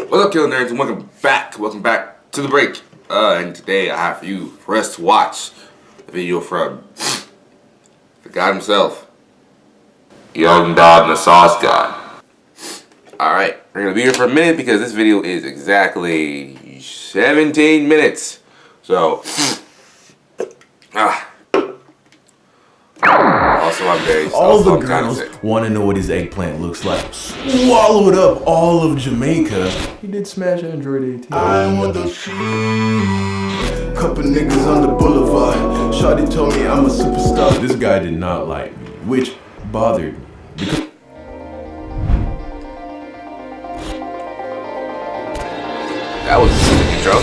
What's up, Killer Nerds, and welcome back. Welcome back to the break. And today I have for us to watch a video from the God himself, Young Bob the Sauce God. Alright, we're gonna be here for a minute because this video is exactly 17 minutes. So, also I'm very all the girls want to know what his eggplant looks like. Swallowed up all of Jamaica. He did smash Android 18. I want the shit. Couple niggas on the boulevard. Shawty told me I'm a superstar. This guy did not like me, which bothered me. Because that was the intro.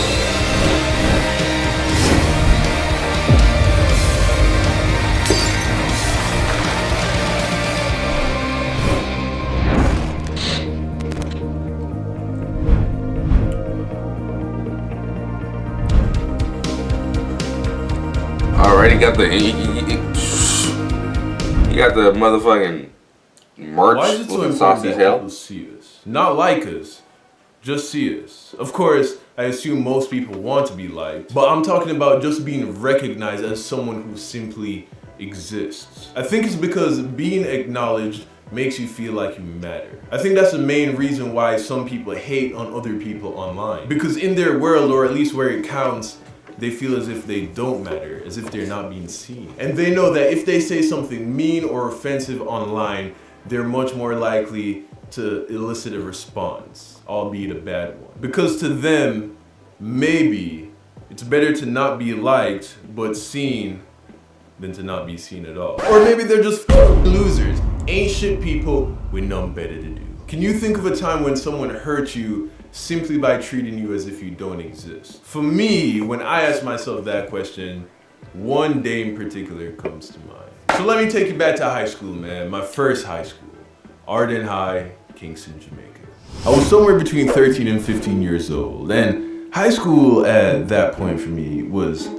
Already got the you got the motherfucking merch. why is it so important that people see us? Not like us, just see us. Of course, I assume most people want to be liked, but I'm talking about just being recognized as someone who simply exists. I think it's because being acknowledged makes you feel like you matter. I think that's the main reason why some people hate on other people online. Because in their world, or at least where it counts, they feel as if they don't matter, as if they're not being seen. And they know that if they say something mean or offensive online, they're much more likely to elicit a response, albeit a bad one. Because to them, maybe it's better to not be liked but seen than to not be seen at all. Or maybe they're just losers, ain't shit people with nothing better to do. Can you think of a time when someone hurt you simply by treating you as if you don't exist? For me, when I ask myself that question, one day in particular comes to mind. So let me take you back to high school, man. My first high school, Arden High, Kingston, Jamaica. I was somewhere between 13 and 15 years old, and high school at that point for me was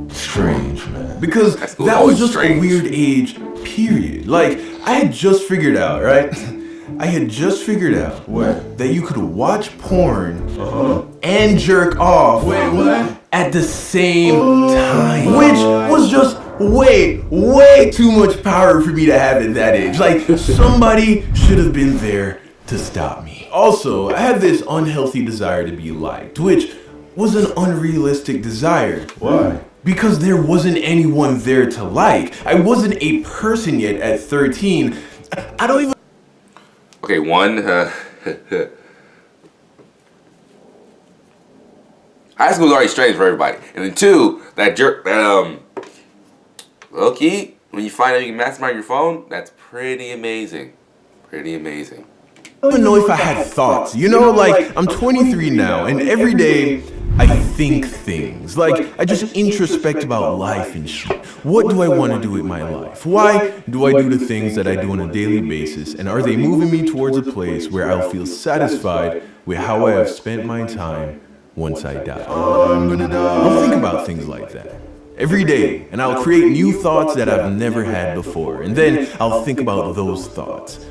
strange, man. Because that was just a weird age, period. Like, I had just figured out, right? I had just figured out that you could watch porn and jerk off at the same time. Which was just way too much power for me to have at that age. Like, somebody should have been there to stop me. Also, I had this unhealthy desire to be liked, which was an unrealistic desire. Why? Because there wasn't anyone there to like. I wasn't a person yet at 13. I don't even... Okay, one, high school is already strange for everybody. And then two, low-key, when you find out you can mastermind your phone, that's pretty amazing. Pretty amazing. I don't even know if I had thoughts. You know, like, I'm 23 now, and every day I think things. Like, I just introspect about life and shit. What do I want to do with my life? Why do I do the things that I do on a daily basis? And are they moving me towards a place where I'll feel satisfied with how I have spent my time once I die? I'll think about things like that every day, and I'll create new thoughts that I've never had before. And then I'll think about those thoughts.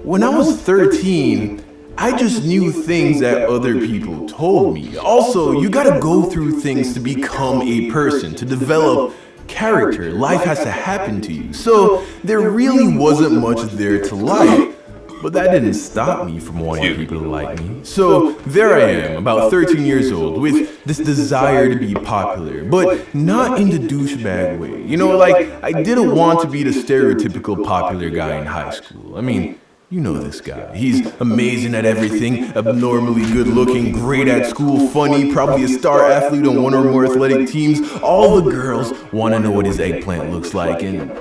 When I was 13, I just knew things that other people told me. Also, you gotta go through things to become a person, to develop character. Life has to happen to you. So there really wasn't much there to like. But that didn't stop me from wanting people to like me. So there I am, about 13 years old, with this desire to be popular, but not in the douchebag way. You know, like, I didn't want to be the stereotypical popular guy in high school. I mean, you know this guy. He's amazing at everything, abnormally good looking, great at school, funny, probably a star athlete on one or more athletic teams. All the girls want to know what his eggplant looks like, and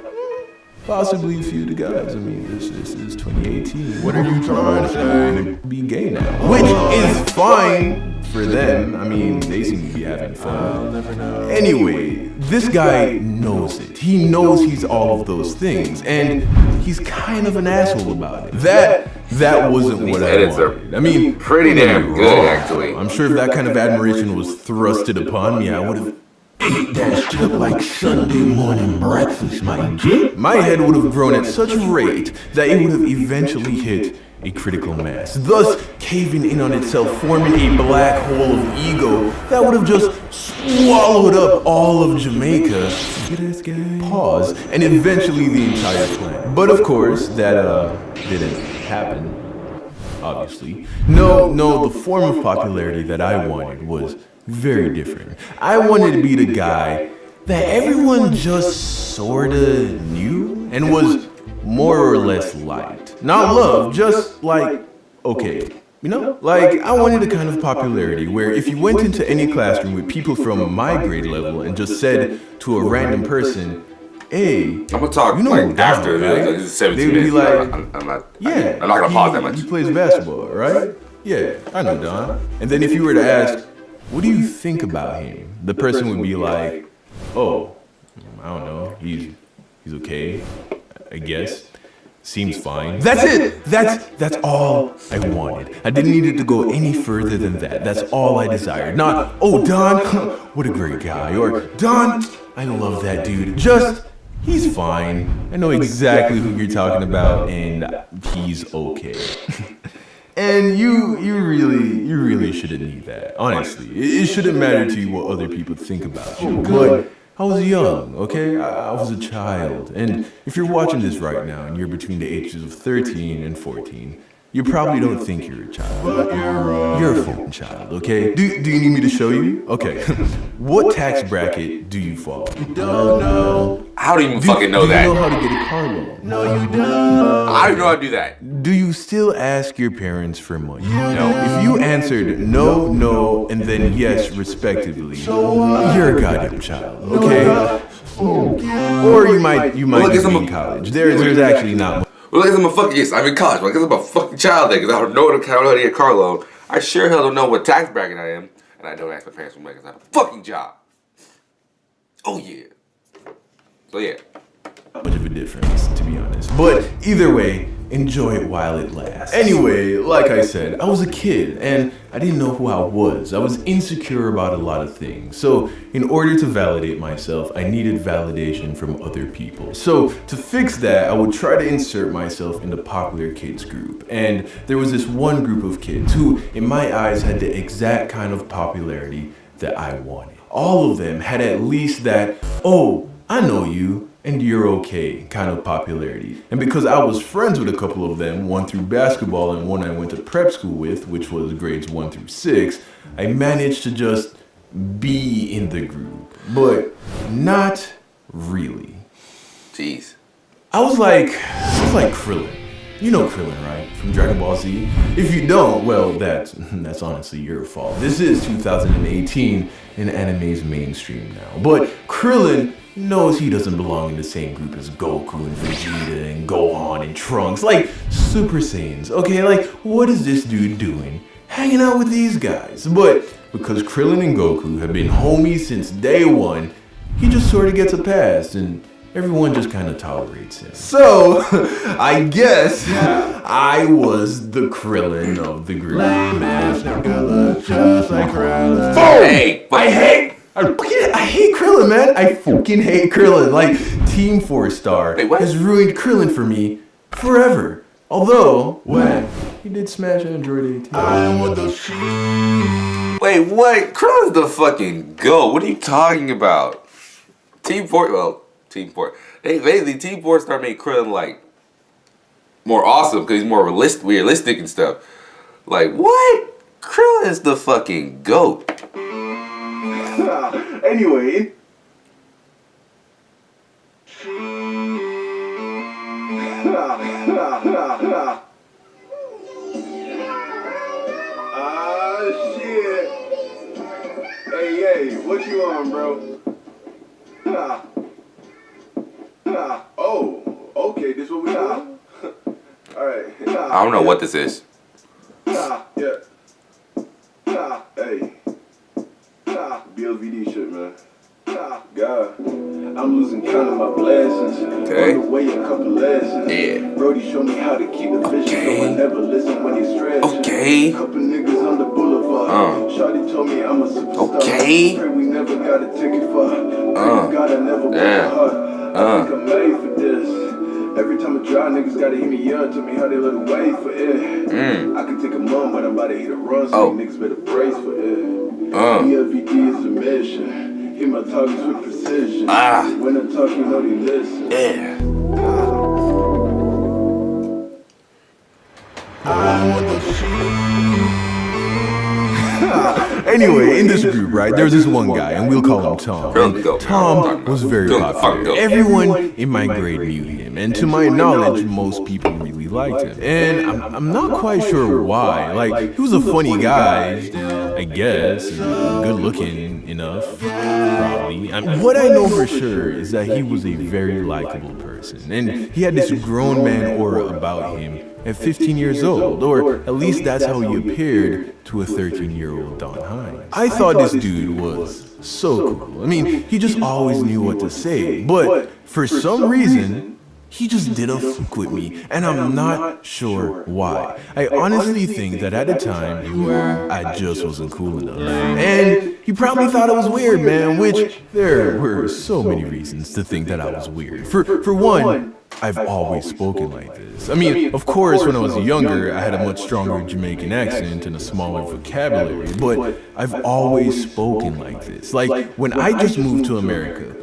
possibly a few of the guys. I mean, this is 2018. What are you trying to say? Be gay now. Which is fine for them. I mean, they seem to be having fun. I'll never know. Anyway, this guy knows it. He knows he's all of those things, and he's kind of an asshole about it. That wasn't what I wanted. I mean, pretty damn good, actually. I'm sure if that kind of admiration was thrusted upon me, I would have ate that shit up like Sunday morning breakfast, my G. My head would have grown at such a rate that it would have eventually hit a critical mass, thus caving in on itself, forming a black hole of ego that would have just swallowed up all of Jamaica. Pause, and eventually the entire planet. But of course, that didn't happen. Obviously. No, the form of popularity that I wanted was very different. I wanted to be the guy that everyone just sorta knew and was more or less liked. Not love, just like, okay. You know, like I wanted a kind of popularity where if you went into any classroom with people from my grade level and just said to a random person, hey, I'm gonna talk you know like Don, after right? the 17 They would be minutes. like, I'm not yeah, gonna pause that much. He plays basketball, right? Yeah, I know Don. And then if you were to ask, what do you think about him? The person would be like, oh, I don't know, he's okay, I guess. Seems fine. That's it. That's all I wanted. I didn't need it to go any further than that. That's all I desired. Not, oh, Don, what a great guy. Or, Don, I love that dude. Just, he's fine. I know exactly who you're talking about, and he's okay. And you really shouldn't need that. Honestly, it shouldn't matter to you what other people think about you. But I was young, okay? I was a child. And if you're watching this right now and you're between the ages of 13 and 14, you probably don't think you're a child. You're a fucking child, okay? Do you need me to show you? Okay. What tax bracket do you fall? Don't know. How do you even fucking know that? Do you know how to get a car loan? No, you don't. I don't know how to do that. Do you still ask your parents for money? No. If you answered no, and then yes, respectively, you're a goddamn child, okay? Or you might just be in college. There's actually not much. Well, I guess I'm a fucking yes. I'm in college. Well, I guess I'm a fucking child then, because I don't know how to get a car loan. I sure hell don't know what tax bracket I am, and I don't ask my parents for money because I have a fucking job. Oh yeah. So yeah. Not much of a difference, to be honest. But either way, enjoy it while it lasts. Anyway, like I said, I was a kid and I didn't know who I was. I was insecure about a lot of things. So in order to validate myself, I needed validation from other people. So to fix that, I would try to insert myself in the popular kids group. And there was this one group of kids who, in my eyes, had the exact kind of popularity that I wanted. All of them had at least that, oh, I know you, and you're okay kind of popularity. And because I was friends with a couple of them, one through basketball and one I went to prep school with, which was grades 1 through 6, I managed to just be in the group, but not really. Jeez. I was like Krillin. You know Krillin, right? From Dragon Ball Z? If you don't, well, that's honestly your fault. This is 2018 and anime's mainstream now. But Krillin knows he doesn't belong in the same group as Goku and Vegeta and Gohan and Trunks, like Super Saiyans, okay? Like, what is this dude doing hanging out with these guys? But because Krillin and Goku have been homies since day one, he just sort of gets a pass and everyone just kind of tolerates him. So, I guess I was the Krillin of the group. Just like Krillin. Hey, I hate Krillin, man. I fucking hate Krillin. Like, Team 4-Star has ruined Krillin for me forever. Although, when he did smash Android 18. Wait, what? Krillin's the fucking GOAT. What are you talking about? Team 4, basically Team 4-Star made Krillin, like, more awesome because he's more realistic and stuff. Like, what? Krillin is the fucking GOAT. Anyway. Shit. Hey, what you on, bro? Oh, okay, this what we doing? Alright. I don't know what this is. Yeah. Hey. BLVD shit, man. God, I'm losing count of my blessings. Okay. On the way, a couple lessons. Yeah. Brody showed me how to keep the vision going, never listen when he's stressed. Okay. Couple niggas on the boulevard. Shawty told me I'm a superstar. Okay. Pray we never got a ticket for. God, I never worked hard. I think I'm made for this. Every time I try, niggas gotta hit me up, tell me how they look away for it. I can take a moment, but I'm about to hit a run, so you niggas better brace for it. EFVD is a mission. Hear my talks with precision. When I talk, you know they listen. Anyway, in this group, right, there's this one guy, and we'll call him Tom. And Tom was very popular. Everyone in my grade knew him, and to my knowledge, most people really liked him. And I'm not quite sure why. Like, he was a funny guy, I guess, good looking enough, probably. What I know for sure is that he was a very likable person, and he had this grown man aura about him at 15 years old, or at least that's how he appeared to a 13-year-old Don Hines. I thought this dude was so cool. I mean, he just always knew what to say, but for some reason, he just didn't fuck with me, and I'm not sure why. I honestly think that at the time, I just wasn't cool enough. And he probably thought I was weird, man, which there were so many reasons to think that I was weird. For one, I've always spoken like this. I mean, of course, when I was younger, I had a much stronger Jamaican accent and a smaller vocabulary, but I've always spoken like this. Like, when I just moved to America,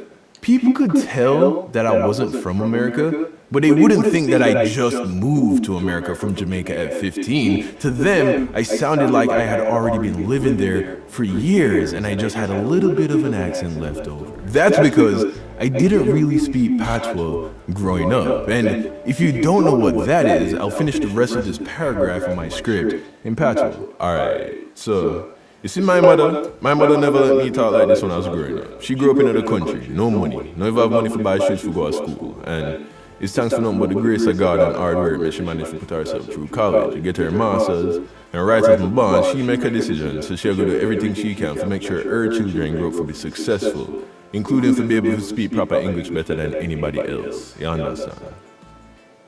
people could tell that I wasn't from America, but they wouldn't think that I just moved to America from Jamaica at 15. To them, I sounded like I had already been living there for years and I just had a little bit of an accent left over. That's because I didn't really speak patois growing up. And if you don't know what that is, I'll finish the rest of this paragraph in my script in patois. Alright, so you see, my mother never let me talk like this when I was growing up. She grew up in another country, no money, no even have money for buy shoes for go to school. And it's thanks for nothing but the grace of God and hard work that she managed to put herself through college, get her master's, and right off the bond, she make a decision, so she'll go do everything she can to make sure her children grow up to be successful, including to be able to speak proper English better than anybody else. You understand?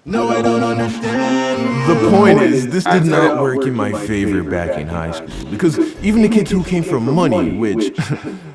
No, I don't understand. The point is, this did not work in my favor back in high school, because even the kids who came from money, which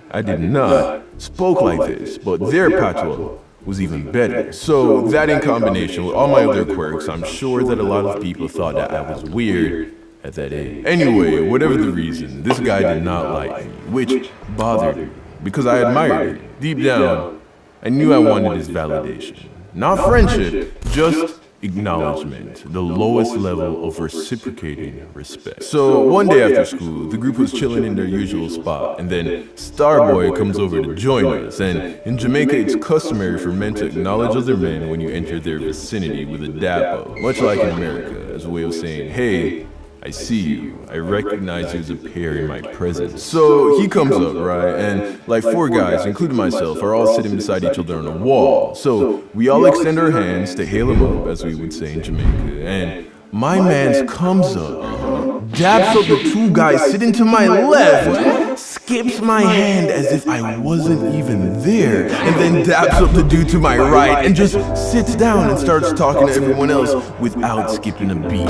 I did not, spoke like this, but their patois was even better. So that in combination with all my other quirks, I'm sure that a lot of people thought that I was weird at that age. Anyway, whatever the reason, this guy did not like me, which bothered me, because I admired it. Deep down, I knew I wanted his validation. Not friendship, just acknowledgement, the lowest level of reciprocating respect. So one day after school, the group was chilling in their usual spot, and then Starboy comes over to join us. And in Jamaica, it's customary for men to acknowledge other men when you enter their vicinity with a dap up, much like in America, as a way of saying, hey, I see you. I recognize you as a pair in my presence. So he comes up, right? And like four guys, including myself, are all sitting beside each other on a wall. So we all extend our hands to hail him up, as we would say in Jamaica. And my mans comes up, daps up the two guys sitting to my left, skips my hand as if I wasn't even there, and then daps up the dude to my right and just sits down and starts talking to everyone else without skipping a beat.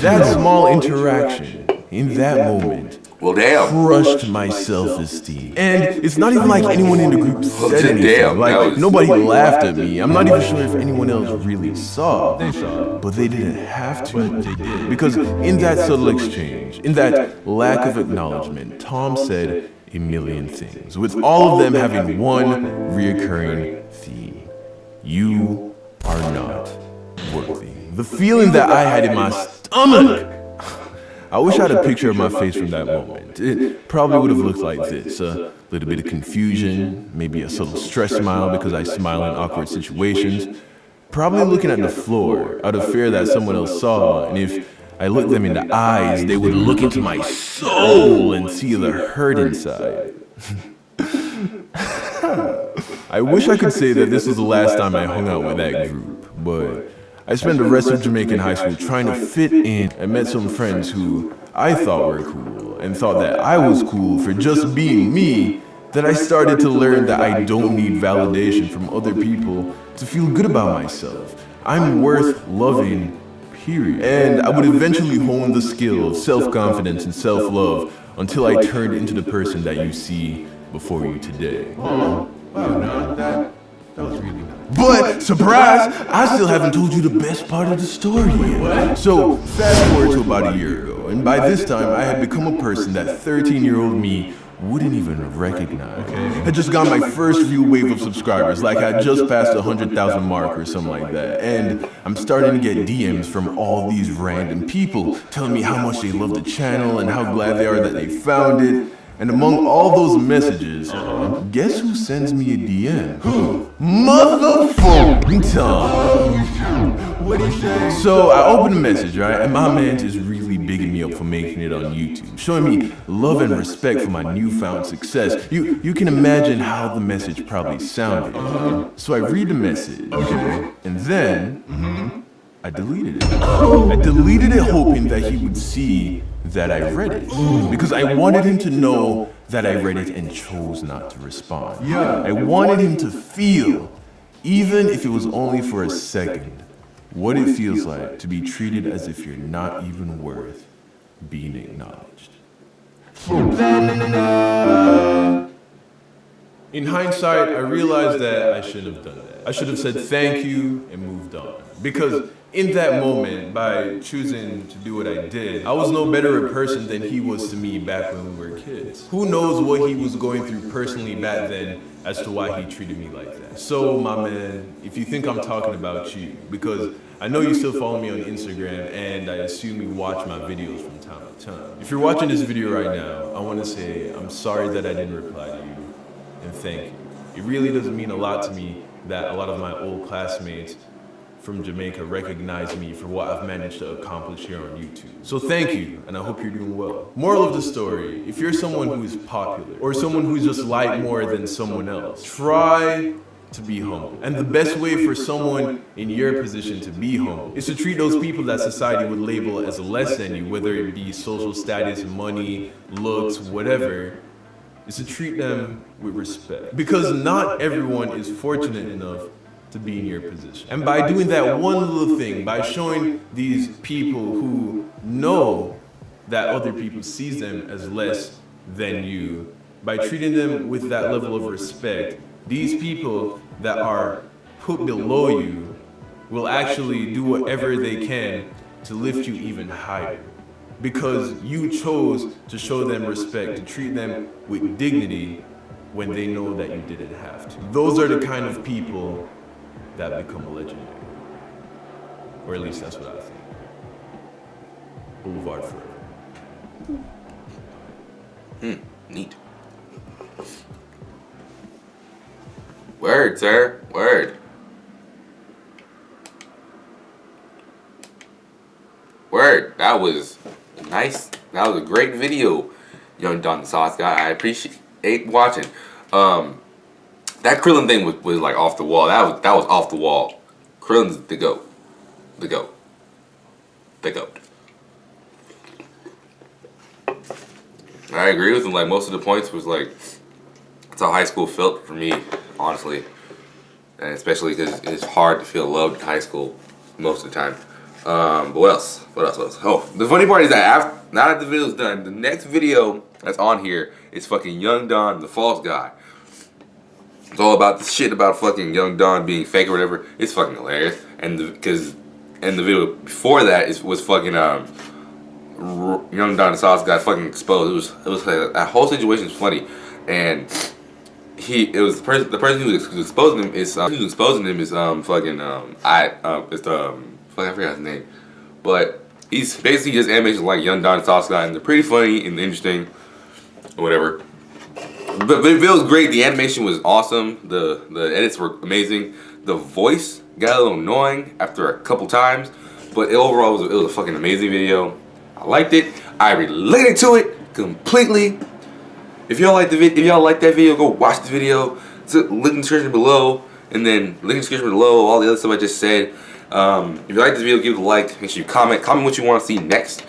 That small interaction in that moment crushed my self-esteem. And it's not even like anyone in the group said anything. Like, nobody laughed at me. I'm not even sure if anyone else really saw. But they didn't have to. They did. Because in that subtle exchange, in that lack of acknowledgement, Tom said a million things, with all of them having one reoccurring theme. You are not worthy. The feeling that I had in my stomach. I wish I had a picture of my face from that moment. It probably would have looked like this. A little bit of confusion, maybe a subtle stress smile because I smile in awkward situations. Probably looking at the floor out of fear that someone else saw, and if I looked them in the eyes, they would look into my soul and see the hurt inside. I wish I could say that this was the last time I hung out with that group, but I spent the rest of Jamaican high school trying to fit in and met some friends who I thought were cool and thought that I was cool for just being me, that I started to learn that I don't need validation from other people to feel good about myself. I'm worth loving, period. And I would eventually hone the skill of self-confidence and self-love until I turned into the person that you see before you today. That was really nice. But, surprise, I still haven't told you the best part of the story yet. So, fast forward to about a year ago, and by this time, I had become a person that 13-year-old me wouldn't even recognize. I just got my first real wave of subscribers, like I just passed the 100,000 mark or something like that. And I'm starting to get DMs from all these random people telling me how much they love the channel and how glad they are that they found it. And among all those messages, guess who sends me a DM? Motherfucking Tom. So I opened the message, right? And my man is really bigging me up for making it on YouTube, showing me love and respect for my newfound success. You can imagine how the message probably sounded. So I read the message, and then I deleted it. I deleted it hoping that he would see that I read it, because I wanted him to know that I read it and chose not to respond. I wanted him to feel, even if it was only for a second, what it feels like to be treated as if you're not even worth being acknowledged. In hindsight, I realized that I shouldn't have done that. I should have said thank you and moved on. Because in that moment, by choosing to do what I did, I was no better a person than he was to me back when we were kids. Who knows what he was going through personally back then as to why he treated me like that. So, my man, if you think I'm talking about you, because I know you still follow me on Instagram, and I assume you watch my videos from time to time. If you're watching this video right now, I want to say I'm sorry that I didn't reply to you, and thank you. It really doesn't mean a lot to me that a lot of my old classmates from Jamaica recognize me for what I've managed to accomplish here on YouTube. So thank you, and I hope you're doing well. Moral of the story, if you're someone who is popular, or someone who's just liked more than someone else, try to be humble. And the best way for someone in your position to be humble is to treat those people that society would label as less than you, whether it be social status, money, looks, whatever, is to treat them with respect. Because not everyone is fortunate enough to be in your position. And by doing that one little thing, by showing these people who know that other people sees them as less than you, by treating them with that level of respect, these people that are put below you will actually do whatever they can to lift you even higher. Because you chose to show them respect, to treat them with dignity when they know that you didn't have to. Those are the kind of people that become legendary. Or at least that's what I think. Boulevard forever. Neat. Word, sir. Word. Word. That was nice. That was a great video, Young Don the Sauce Guy. I appreciate watching. That Krillin thing was like off the wall. That was off the wall. Krillin's the GOAT. The GOAT. The GOAT. I agree with him. Like, most of the points was like, that's how high school felt for me, honestly. And especially because it's hard to feel loved in high school most of the time. But what else? What else? Oh, the funny part is that now that the video's done, the next video that's on here is fucking Young Don, the false guy. It's all about the shit about fucking Young Don being fake or whatever. It's fucking hilarious. And the video before that was fucking Young Don the Sauce got fucking exposed. It was like, that whole situation is funny, and the person who was exposing him is I forgot his name, but he's basically just animation like Young Don the Sauce guy, and they're pretty funny and interesting, or whatever. But the video was great. The animation was awesome. The edits were amazing. The voice got a little annoying after a couple times, but overall it was a fucking amazing video. I liked it. I related to it completely. If y'all like that video, go watch the video. Link in the description below, and then link in the description below all the other stuff I just said. If you like this video, give it a like. Make sure you comment what you want to see next.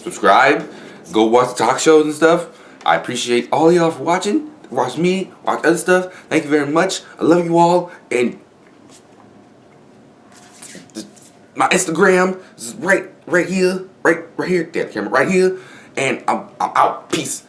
Subscribe. Go watch the talk shows and stuff. I appreciate all y'all for watching. Watch me, watch other stuff. Thank you very much. I love you all, and my Instagram is right here. Damn camera, right here. And I'm out. Peace.